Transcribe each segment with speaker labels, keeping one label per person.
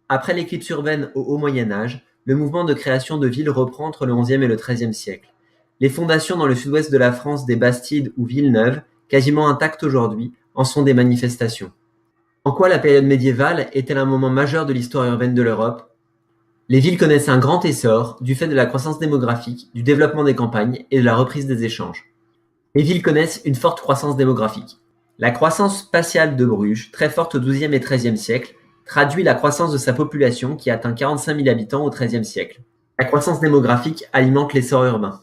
Speaker 1: Après l'éclipse urbaine au Haut Moyen Âge, le mouvement de création de villes reprend entre le XIe et le XIIIe siècle. Les fondations dans le sud-ouest de la France des Bastides ou Villeneuve, quasiment intactes aujourd'hui, en sont des manifestations. En quoi la période médiévale est-elle un moment majeur de l'histoire urbaine de l'Europe? Les villes connaissent un grand essor du fait de la croissance démographique, du développement des campagnes et de la reprise des échanges. Les villes connaissent une forte croissance démographique. La croissance spatiale de Bruges, très forte au XIIe et XIIIe siècle, traduit la croissance de sa population qui atteint 45 000 habitants au XIIIe siècle. La croissance démographique alimente l'essor urbain.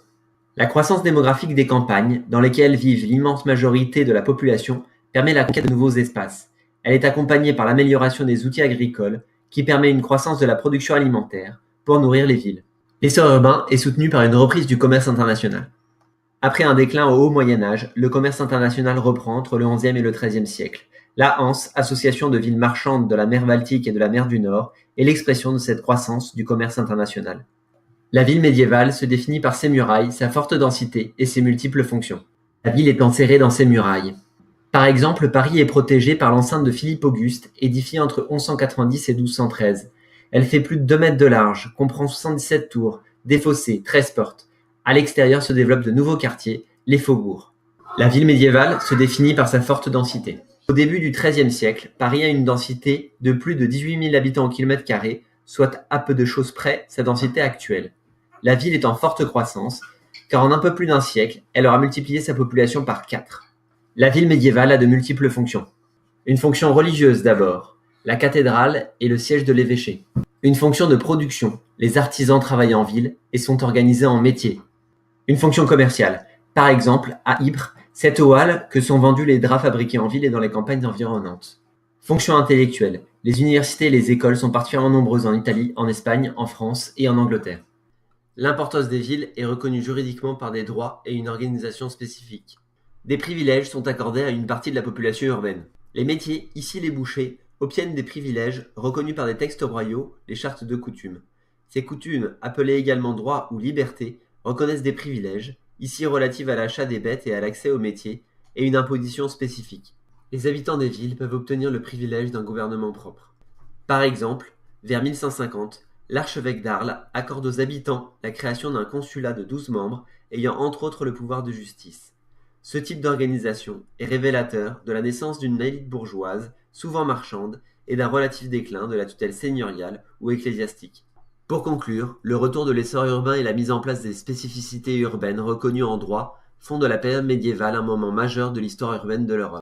Speaker 1: La croissance démographique des campagnes, dans lesquelles vivent l'immense majorité de la population, permet la conquête de nouveaux espaces. Elle est accompagnée par l'amélioration des outils agricoles, qui permet une croissance de la production alimentaire pour nourrir les villes. L'essor urbain est soutenu par une reprise du commerce international. Après un déclin au Haut Moyen Âge, le commerce international reprend entre le XIe et le XIIIe siècle. La Hanse, association de villes marchandes de la mer Baltique et de la mer du Nord, est l'expression de cette croissance du commerce international. La ville médiévale se définit par ses murailles, sa forte densité et ses multiples fonctions. La ville est enserrée dans ses murailles. Par exemple, Paris est protégée par l'enceinte de Philippe Auguste, édifiée entre 1190 et 1213. Elle fait plus de 2 mètres de large, comprend 77 tours, des fossés, 13 portes. À l'extérieur se développent de nouveaux quartiers, les faubourgs. La ville médiévale se définit par sa forte densité. Au début du XIIIe siècle, Paris a une densité de plus de 18 000 habitants au kilomètre carré, soit à peu de choses près sa densité actuelle. La ville est en forte croissance, car en un peu plus d'un siècle, elle aura multiplié sa population par 4. La ville médiévale a de multiples fonctions. Une fonction religieuse d'abord. La cathédrale est le siège de l'évêché. Une fonction de production. Les artisans travaillent en ville et sont organisés en métiers. Une fonction commerciale. Par exemple, à Ypres, c'est aux halles que sont vendus les draps fabriqués en ville et dans les campagnes environnantes. Fonction intellectuelle. Les universités et les écoles sont particulièrement nombreuses en Italie, en Espagne, en France et en Angleterre. L'importance des villes est reconnue juridiquement par des droits et une organisation spécifique. Des privilèges sont accordés à une partie de la population urbaine. Les métiers, ici les bouchers, obtiennent des privilèges reconnus par des textes royaux, les chartes de coutumes. Ces coutumes, appelées également droits ou libertés, reconnaissent des privilèges, ici relatifs à l'achat des bêtes et à l'accès aux métiers, et une imposition spécifique. Les habitants des villes peuvent obtenir le privilège d'un gouvernement propre. Par exemple, vers 1150, l'archevêque d'Arles accorde aux habitants la création d'un consulat de 12 membres ayant entre autres le pouvoir de justice. Ce type d'organisation est révélateur de la naissance d'une élite bourgeoise, souvent marchande, et d'un relatif déclin de la tutelle seigneuriale ou ecclésiastique. Pour conclure, le retour de l'essor urbain et la mise en place des spécificités urbaines reconnues en droit font de la période médiévale un moment majeur de l'histoire urbaine de l'Europe.